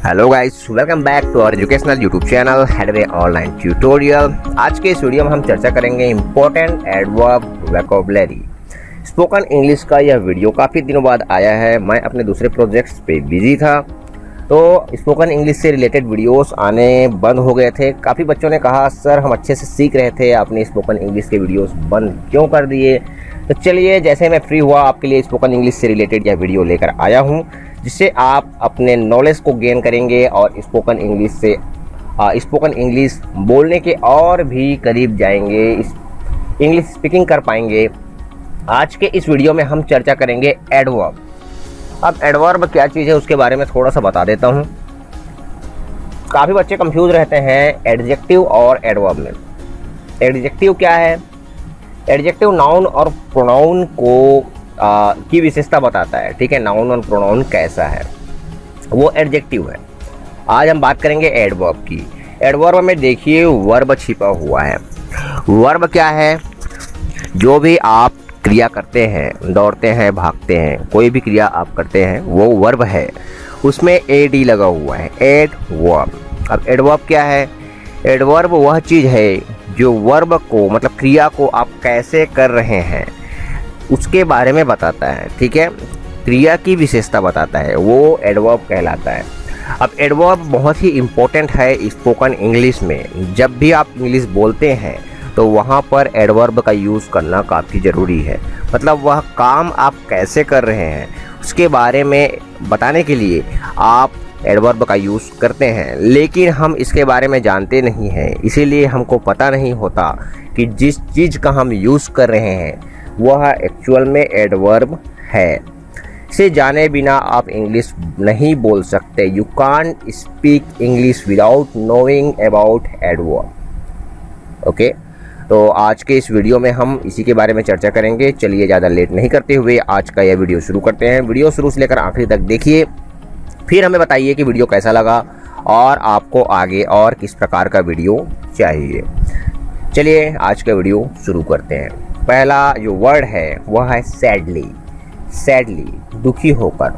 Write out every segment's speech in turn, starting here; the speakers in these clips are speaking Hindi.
Hello guys, welcome back to our educational YouTube channel Headway online tutorial. आज के इस वीडियो में हम चर्चा करेंगे important adverb vocabulary. Spoken English का यह वीडियो काफ़ी दिनों बाद आया है। मैं अपने दूसरे प्रोजेक्ट्स पे बिजी था, तो स्पोकन इंग्लिश से रिलेटेड वीडियोस आने बंद हो गए थे। काफ़ी बच्चों ने कहा सर हम अच्छे से सीख रहे थे, आपने स्पोकन इंग्लिश के वीडियोस बंद क्यों कर दिए। तो चलिए, जैसे मैं फ्री हुआ आपके लिए स्पोकन इंग्लिश से रिलेटेड यह वीडियो लेकर आया हूँ, जिससे आप अपने नॉलेज को गेन करेंगे और स्पोकन इंग्लिश बोलने के और भी करीब जाएंगे, इंग्लिश स्पीकिंग कर पाएंगे। आज के इस वीडियो में हम चर्चा करेंगे एडवर्ब। अब एडवर्ब क्या चीज़ है उसके बारे में थोड़ा सा बता देता हूँ। काफ़ी बच्चे कंफ्यूज रहते हैं एडजेक्टिव और एडवर्ब में। एडजेक्टिव क्या है? एडजेक्टिव नाउन और प्रोनाउन को की विशेषता बताता है। ठीक है, नाउन और प्रोनाउन कैसा है वो एडजेक्टिव है। आज हम बात करेंगे एडवर्ब की। एडवर्ब में देखिए वर्ब छिपा हुआ है। वर्ब क्या है? जो भी आप क्रिया करते हैं, दौड़ते हैं, भागते हैं, कोई भी क्रिया आप करते हैं वो वर्ब है। उसमें एडी लगा हुआ है, एडवर्ब। अब एडवर्ब क्या है? एडवर्ब वह चीज़ है जो वर्ब को, मतलब क्रिया को आप कैसे कर रहे हैं उसके बारे में बताता है। ठीक है, क्रिया की विशेषता बताता है, वो एडवर्ब कहलाता है। अब एडवर्ब बहुत ही इम्पोर्टेंट है स्पोकन इंग्लिश में। जब भी आप इंग्लिश बोलते हैं तो वहाँ पर एडवर्ब का यूज़ करना काफ़ी ज़रूरी है। मतलब वह काम आप कैसे कर रहे हैं उसके बारे में बताने के लिए आप एडवर्ब का यूज़ करते हैं, लेकिन हम इसके बारे में जानते नहीं हैं। इसीलिए हमको पता नहीं होता कि जिस चीज़ का हम यूज़ कर रहे हैं वह एक्चुअल में एडवर्ब है। इसे जाने बिना आप इंग्लिश नहीं बोल सकते। You can't speak English without knowing about adverb. Okay, तो आज के इस वीडियो में हम इसी के बारे में चर्चा करेंगे। चलिए, ज़्यादा लेट नहीं करते हुए आज का यह वीडियो शुरू करते हैं। वीडियो शुरू से लेकर आखिरी तक देखिए, फिर हमें बताइए कि वीडियो कैसा लगा और आपको आगे और किस प्रकार का वीडियो चाहिए। चलिए आज का वीडियो शुरू करते हैं। पहला जो वर्ड है वह है सैडली। सैडली, दुखी होकर,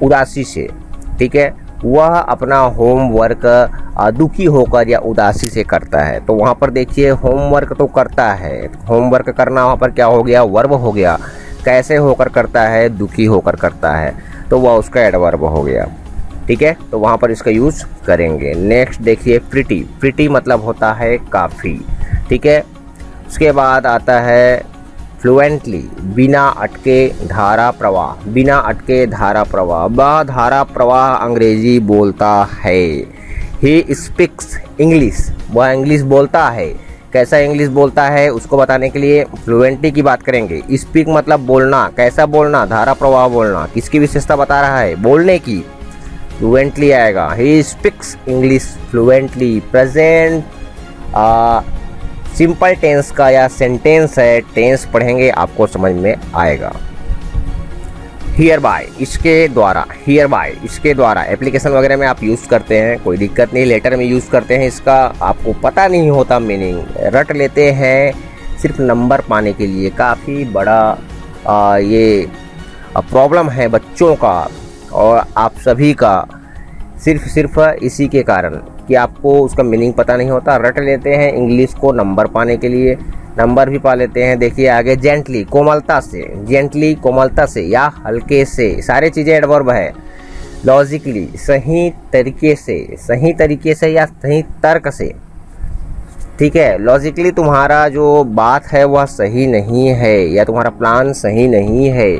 उदासी से। ठीक है, वह अपना होमवर्क दुखी होकर या उदासी से करता है। तो वहाँ पर देखिए होमवर्क तो करता है, होमवर्क करना वहाँ पर क्या हो गया? वर्ब हो गया। कैसे होकर करता है? दुखी होकर करता है, तो वह उसका एडवर्ब हो गया। ठीक है, तो वहाँ पर इसका यूज़ करेंगे। नेक्स्ट देखिए प्रिटी। प्रिटी मतलब होता है काफ़ी। ठीक है, उसके बाद आता है फ्लुएंटली, बिना अटके धारा प्रवाह। बिना अटके धारा प्रवाह, वह धारा प्रवाह अंग्रेजी बोलता है। ही स्पीक्स इंग्लिश, वह इंग्लिश बोलता है। कैसा इंग्लिश बोलता है उसको बताने के लिए फ्लुएंटली की बात करेंगे। स्पीक मतलब बोलना, कैसा बोलना? धारा प्रवाह बोलना। किसकी विशेषता बता रहा है? बोलने की। फ्लुएंटली आएगा, he speaks English fluently. Present simple tense का या सेंटेंस है, टेंस पढ़ेंगे आपको समझ में आएगा। हियर बाय, इसके द्वारा। हियर बाय, इसके द्वारा एप्लीकेशन वगैरह में आप यूज़ करते हैं, कोई दिक्कत नहीं। लेटर में यूज़ करते हैं, इसका आपको पता नहीं होता मीनिंग, रट लेते हैं सिर्फ नंबर पाने के लिए। काफ़ी बड़ा ये प्रॉब्लम है बच्चों का और आप सभी का, सिर्फ इसी के कारण कि आपको उसका मीनिंग पता नहीं होता। रट लेते हैं इंग्लिश को नंबर पाने के लिए, नंबर भी पा लेते हैं। देखिए आगे जेंटली, कोमलता से। जेंटली, कोमलता से या हल्के से, सारे चीज़ें एडवर्ब है। लॉजिकली, सही तरीके से। सही तरीके से या सही तर्क से। ठीक है, लॉजिकली तुम्हारा जो बात है वह सही नहीं है या तुम्हारा प्लान सही नहीं है।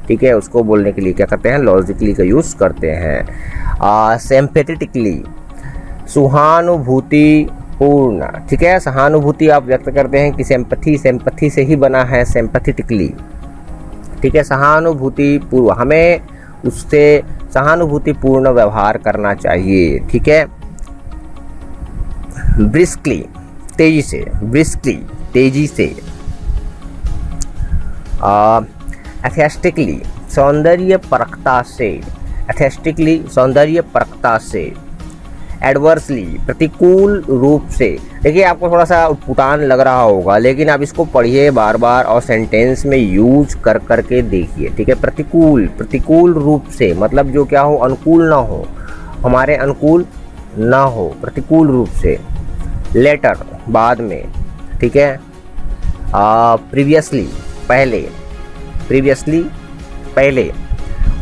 ठीक है, उसको बोलने के लिए क्या करते हैं? लॉजिकली का यूज़ करते हैं। सिंपैथेटिकली, सहानुभूति पूर्ण। ठीक है, सहानुभूति आप व्यक्त करते हैं कि सिंपैथी से ही बना है, सिंपैथेटिकली। ठीक है, सहानुभूति पूर्व, हमें उससे सहानुभूति पूर्ण व्यवहार करना चाहिए। ठीक है, ब्रिस्कली, तेजी से। ब्रिस्कली, तेजी से। एस्थेटिकली, सौंदर्य परखता से। एस्थेटिकली, सौंदर्य परखता से। एडवर्सली, प्रतिकूल रूप से। देखिए आपको थोड़ा सा उटपुटान लग रहा होगा, लेकिन आप इसको पढ़िए बार बार और सेंटेंस में यूज कर करके देखिए। ठीक है, प्रतिकूल, प्रतिकूल रूप से मतलब जो क्या हो? अनुकूल ना हो, हमारे अनुकूल ना हो, प्रतिकूल रूप से। लेटर बाद में, ठीक है। प्रीवियसली पहले, प्रीवियसली पहले,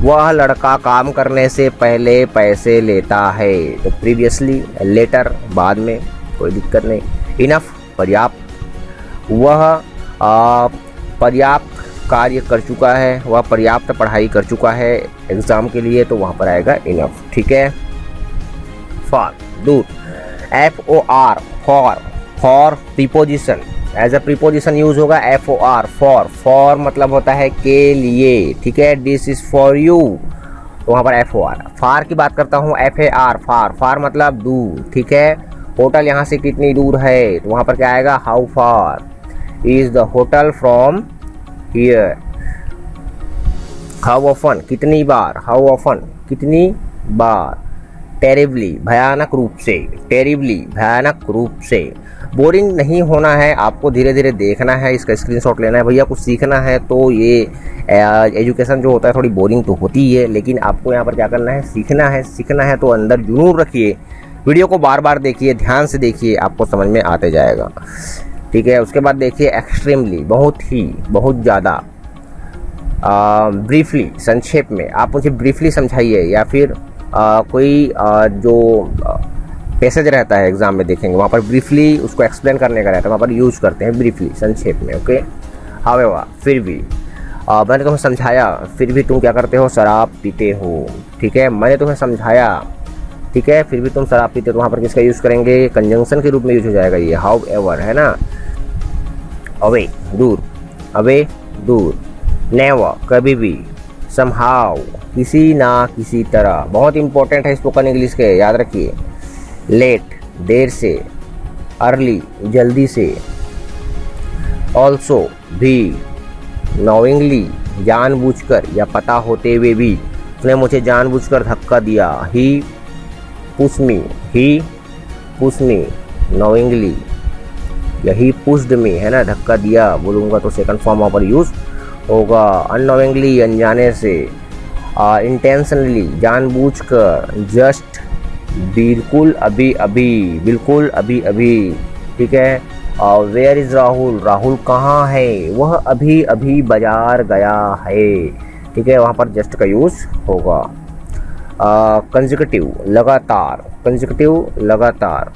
वह लड़का काम करने से पहले पैसे लेता है। तो प्रीवियसली, लेटर बाद में, कोई दिक्कत नहीं। इनफ पर्याप्त, वह पर्याप्त कार्य कर चुका है, वह पर्याप्त पढ़ाई कर चुका है एग्जाम के लिए, तो वहाँ पर आएगा इनफ, ठीक है। फॉर दूर, FOR for preposition, as a preposition use होगा FOR फॉर मतलब होता है के लिए, ठीक है। दिस इज फॉर यू, तो वहाँ पर FOR। फार की बात करता हूँ, FAR फार मतलब दूर, ठीक है। होटल यहाँ से कितनी दूर है, तो वहाँ पर क्या आएगा, how far is the hotel from here. How often कितनी बार, हाउ ऑफन कितनी बार। टेरिबली भयानक रूप से, टेरिबली भयानक रूप से। बोरिंग नहीं होना है, आपको धीरे धीरे देखना है, इसका स्क्रीनशॉट लेना है। भैया कुछ सीखना है तो ये एजुकेशन जो होता है थोड़ी बोरिंग तो होती ही है, लेकिन आपको यहाँ पर क्या करना है, सीखना है। सीखना है तो अंदर जुनून रखिए, वीडियो को बार बार देखिए, ध्यान से देखिए, आपको समझ में आते जाएगा, ठीक है। उसके बाद देखिए एक्सट्रीमली, बहुत ही, बहुत ज़्यादा। ब्रीफली संक्षेप में, आप मुझे ब्रीफली समझाइए, या फिर कोई जो पैसेज रहता है एग्जाम में देखेंगे, वहाँ पर ब्रीफली उसको एक्सप्लेन करने का रहता है, वहाँ पर यूज़ करते हैं ब्रीफली, संक्षेप में, ओके। हावेवर फिर भी, मैंने तुम्हें समझाया, फिर भी तुम क्या करते हो, शराब पीते हो, ठीक है। मैंने तुम्हें समझाया, ठीक है, फिर भी तुम शराब पीते हो, तो वहाँ पर किसका यूज़ करेंगे, कंजंक्शन के रूप में यूज हो जाएगा ये, हाउ एवर, है ना। अवे दूर, अवे दूर। नेवर कभी भी। समहाउ किसी ना किसी तरह, बहुत इंपॉर्टेंट है स्पोकन इंग्लिश के, याद रखिए। लेट देर से, अर्ली जल्दी से। ऑल्सो भी, नोइंगली जानबूझकर या पता होते हुए भी, उसने मुझे जानबूझकर धक्का दिया। ही पुश मी नोइंगली, यही पुश्ड मी, है ना, धक्का दिया बोलूँगा तो सेकंड फॉर्म वहाँ पर यूज़ होगा। अननोइंगली अनजाने से, इंटेंशनली जानबूझकर, जस्ट बिल्कुल अभी अभी, बिल्कुल अभी अभी, ठीक है। वेयर इज़ राहुल, राहुल कहाँ है, वह अभी अभी बाजार गया है, ठीक है, वहाँ पर जस्ट का यूज़ होगा। कंसेक्यूटिव लगातार, कंसेक्यूटिव लगातार।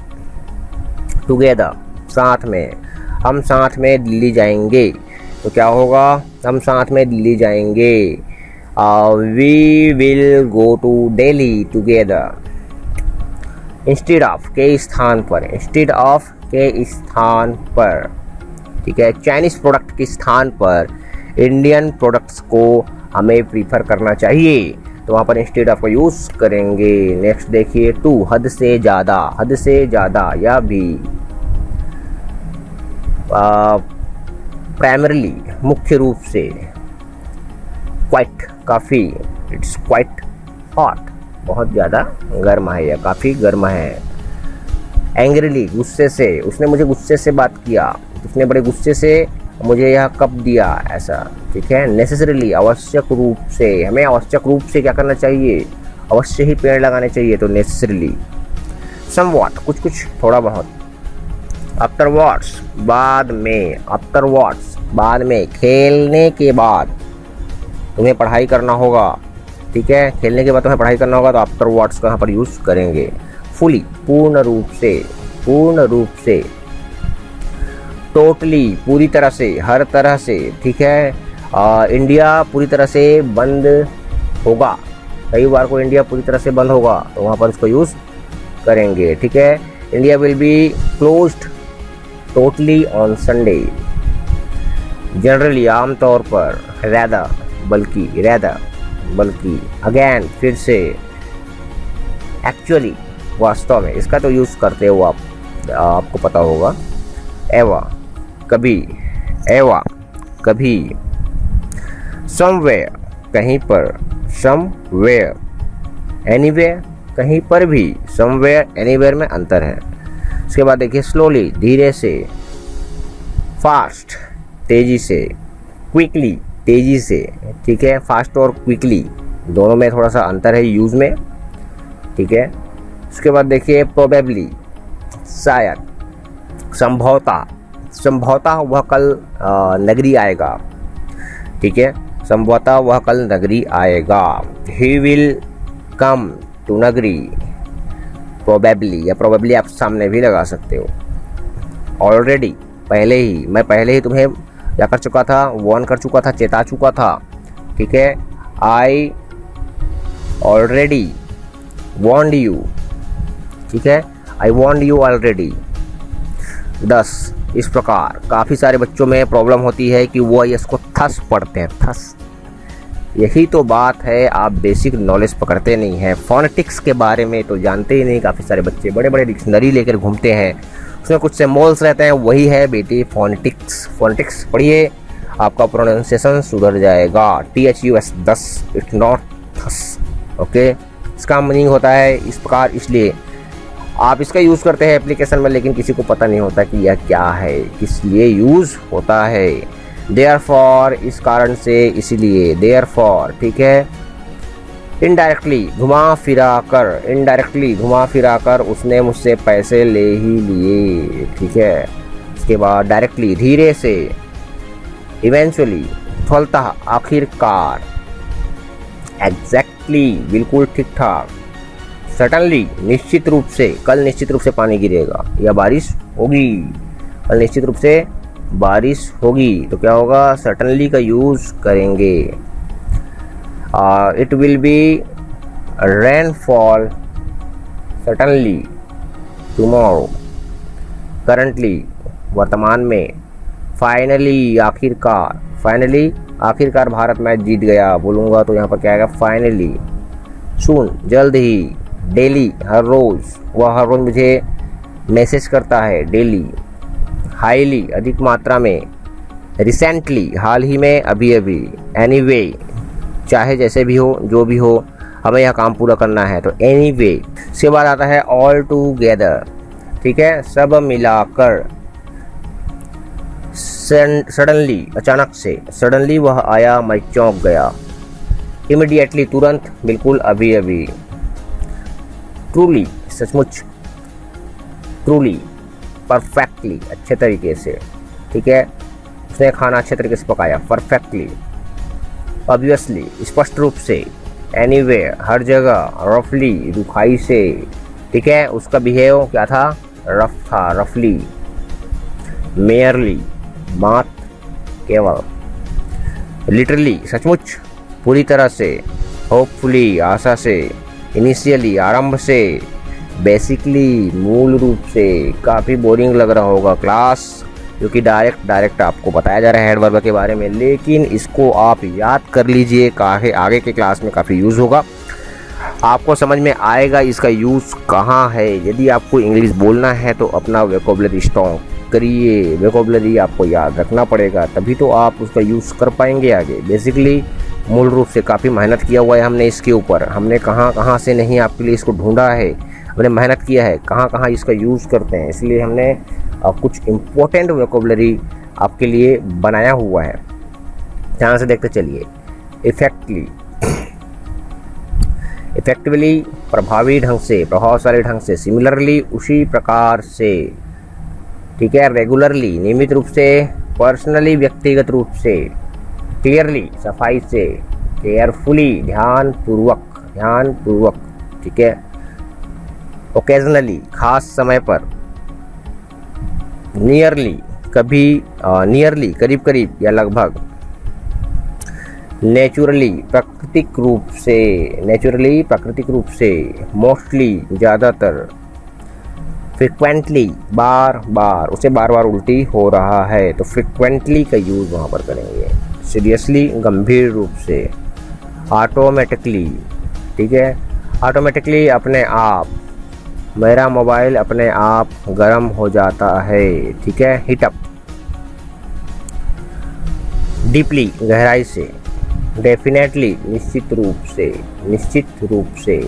टुगेदर साथ में, हम साथ में दिल्ली जाएंगे, तो क्या होगा, हम साथ में दिल्ली जाएंगे। We will go to Delhi together. Instead of के स्थान पर, इंस्टेड ऑफ के स्थान पर, ठीक है। चाइनीज प्रोडक्ट के स्थान पर इंडियन प्रोडक्ट्स को हमें प्रीफर करना चाहिए, तो वहाँ पर इंस्टेड ऑफ का यूज़ करेंगे। नेक्स्ट देखिए, टू हद से ज़्यादा, हद से ज़्यादा या भी। प्राइमरली मुख्य रूप से। क्वाइट काफ़ी, इट्स क्वाइट हॉट, बहुत ज़्यादा गर्म है या काफ़ी गर्म है। एंग्रीली गुस्से से, उसने मुझे गुस्से से बात किया, उसने बड़े गुस्से से मुझे यह कप दिया, ऐसा, ठीक है। नेसेसरीली आवश्यक रूप से, हमें आवश्यक रूप से क्या करना चाहिए, अवश्य ही पेड़ लगाने चाहिए, तो नेसेसरीली। समवॉट कुछ कुछ, थोड़ा बहुत। आफ्टरवर्ड्स बाद में, आफ्टरवर्ड्स बाद में, खेलने के बाद तुम्हें पढ़ाई करना होगा, ठीक है, खेलने के बाद तुम्हें पढ़ाई करना होगा, तो आफ्टरवर्ड्स का यहाँ पर यूज़ करेंगे। फुली पूर्ण रूप से, पूर्ण रूप से। टोटली पूरी तरह से, हर तरह से, ठीक है। इंडिया पूरी तरह से बंद होगा, रविवार को इंडिया पूरी तरह से बंद होगा, तो वहाँ पर उसको यूज़ करेंगे, ठीक है। India will be closed totally on Sunday. Generally आमतौर पर। रैदर बल्कि, रैदर बल्कि। अगेन फिर से। एक्चुअली वास्तव में, इसका तो यूज़ करते हो आप, आपको पता होगा। एवा कभी, एवा कभी। समवेयर कहीं पर, समवेयर। एनीवेयर कहीं पर भी, समवेयर एनीवेयर में अंतर है। उसके बाद देखिए, स्लोली धीरे से। फास्ट तेजी से। क्विकली तेजी से, ठीक है। फास्ट और क्विकली दोनों में थोड़ा सा अंतर है यूज़ में। ठीक है। उसके बाद देखिए प्रोबेबली, शायद, संभवतः, संभवतः वह कल नगरी आएगा, ठीक है, संभवतः वह कल नगरी आएगा। ही विल कम टू नगरी, प्रोबेबली, या प्रोबेबली आप सामने भी लगा सकते हो। ऑलरेडी, पहले ही, मैं पहले ही तुम्हें क्या कर चुका था, वार्न कर चुका था, चेता चुका था, ठीक है। आई ऑलरेडी वार्नड यू, ठीक है, आई वार्नड यू ऑलरेडी। 10, इस प्रकार काफ़ी सारे बच्चों में प्रॉब्लम होती है कि वो इसको थस पढ़ते हैं, थस। यही तो बात है, आप बेसिक नॉलेज पकड़ते नहीं हैं, फोनेटिक्स के बारे में तो जानते ही नहीं। काफ़ी सारे बच्चे बड़े बड़े डिक्शनरी लेकर घूमते हैं, उसमें कुछ सिम्बॉल्स रहते हैं, वही है बेटी फोनेटिक्स। फोनेटिक्स पढ़िए, आपका प्रोनाउंसिएशन सुधर जाएगा। THUS 10, it's not thus, okay. इसका मीनिंग होता है इस प्रकार, इसलिए आप इसका यूज़ करते हैं एप्लीकेशन में, लेकिन किसी को पता नहीं होता कि यह क्या है, किस लिए यूज़ होता है। देयरफॉर, इस कारण से, इसलिए, देयरफॉर, ठीक है। इनडायरेक्टली, घुमा फिरा कर, इनडायरेक्टली घुमा फिरा कर उसने मुझसे पैसे ले ही लिए, ठीक है। इसके बाद डायरेक्टली, धीरे से, इवेंचुअली, फलतः, आखिरकार, एग्जैक्टली, बिल्कुल ठीक ठाक, सडनली, निश्चित रूप से, कल निश्चित रूप से पानी गिरेगा या बारिश होगी, कल निश्चित रूप से बारिश होगी, तो क्या होगा, सडनली का यूज़ करेंगे। It will be rainfall suddenly tomorrow, currently, वर्तमान में, फाइनली, आखिरकार, फाइनली, आखिरकार भारत मैच जीत गया बोलूँगा तो यहाँ पर क्या आएगा, फाइनली। सून, जल्द ही, डेली, हर रोज़, वह हर रोज़ मुझे मैसेज करता है, डेली। हाईली, अधिक मात्रा में। रिसेंटली, हाल ही में, अभी अभी। एनीवे, चाहे जैसे भी हो, जो भी हो, हमें यह काम पूरा करना है, तो एनीवे। इसके बाद आता है ऑल टूगेदर, ठीक है, सब मिलाकर। सडनली, अचानक से, सडनली वह आया, मैं चौंक गया। इमीडिएटली, तुरंत, बिल्कुल, अभी अभी। ट्रूली, सचमुच। ट्रूली, परफेक्टली, अच्छे तरीके से, ठीक है, उसने खाना अच्छे तरीके से पकाया, परफेक्टली। ऑब्वियसली, स्पष्ट रूप से। एनीवेयर, हर जगह। रफली, रुखाई से, ठीक है, उसका बिहेव क्या था, रफ था, रफली। मेयरली, मात, केवल। लिटरली, सचमुच, पूरी तरह से। होपफुली, आशा से। इनिशियली, आरंभ से। बेसिकली, मूल रूप से। काफ़ी बोरिंग लग रहा होगा क्लास, क्योंकि डायरेक्ट आपको बताया जा रहा है एडवर्ब के बारे में, लेकिन इसको आप याद कर लीजिए, आगे के क्लास में काफ़ी यूज़ होगा, आपको समझ में आएगा इसका यूज़ कहाँ है। यदि आपको इंग्लिश बोलना है तो अपना वोकैबुलरी स्ट्रॉन्ग करिए, वोकैबुलरी आपको याद रखना पड़ेगा, तभी तो आप उसका यूज़ कर पाएंगे आगे। बेसिकली, मूल रूप से काफ़ी मेहनत किया हुआ है हमने इसके ऊपर, हमने कहाँ से नहीं आपके लिए इसको ढूंढा है, हमने मेहनत किया है, कहाँ इसका यूज़ करते हैं, इसलिए हमने कुछ इम्पोर्टेंट वोकैबुलरी आपके लिए बनाया हुआ है। ध्यान से देखते चलिए। इफेक्टली, इफेक्टिवली, प्रभावी ढंग से, प्रभावशाली ढंग से। सिमिलरली, उसी प्रकार से, ठीक है। रेगुलरली, नियमित रूप से। पर्सनली, व्यक्तिगत रूप से। क्लियरली, सफाई से। केयरफुली, ध्यानपूर्वक, ठीक है। ओकेजनली, खास समय पर। नियरली, नियरली, करीब करीब या लगभग। नेचुरली, प्राकृतिक रूप से। नेचुरली, प्राकृतिक रूप से। मोस्टली, ज़्यादातर। फ्रिक्वेंटली, बार बार, उसे बार बार उल्टी हो रहा है, तो फ्रिक्वेंटली का यूज़ वहाँ पर करेंगे। सीरियसली, गंभीर रूप से। ऑटोमेटिकली, ठीक है, ऑटोमेटिकली, अपने आप। मेरा मोबाइल अपने आप गर्म हो जाता है, ठीक है। हीटअप, डीपली, गहराई से। डेफिनेटली, निश्चित रूप से।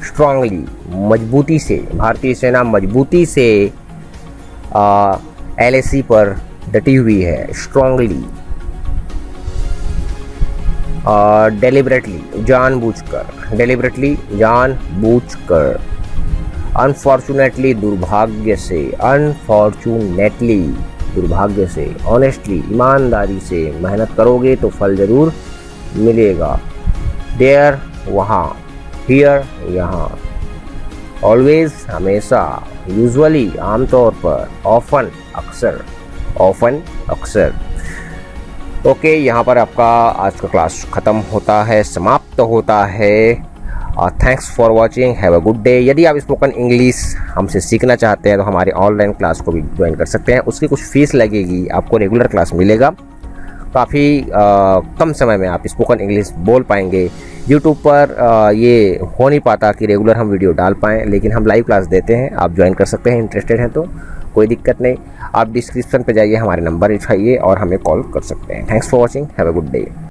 स्ट्रांगली, मजबूती से। भारतीय सेना मजबूती से LAC पर डटी हुई है। स्ट्रांगली, डेलिबरेटली जानबूझकर, डेलिबरेटली जानबूझकर, अनफॉर्चुनेटली दुर्भाग्य से, अनफॉर्चुनेटली दुर्भाग्य से, ऑनेस्टली ईमानदारी से, मेहनत करोगे तो फल जरूर मिलेगा, देयर वहाँ, हियर यहाँ, ऑलवेज हमेशा, यूजुअली आमतौर पर, ऑफन अक्सर, ऑफन अक्सर। ओके, यहाँ पर आपका आज का क्लास ख़त्म होता है, समाप्त होता है। Thanks for watching, have a good day. यदि आप स्पोकन इंग्लिश हमसे सीखना चाहते हैं तो हमारी ऑनलाइन क्लास को भी ज्वाइन कर सकते हैं। उसकी कुछ फ़ीस लगेगी, आपको रेगुलर क्लास मिलेगा। काफ़ी कम समय में आप स्पोकन इंग्लिश बोल पाएंगे। यूट्यूब पर ये हो नहीं पाता कि रेगुलर हम वीडियो डाल पाएँ, लेकिन हम लाइव क्लास देते हैं, आप ज्वाइन कर सकते हैं। इंटरेस्टेड हैं तो कोई दिक्कत नहीं, आप डिस्क्रिप्शन पे जाइए, हमारे नंबर उठाइए और हमें कॉल कर सकते हैं। Thanks for watching, have a good day.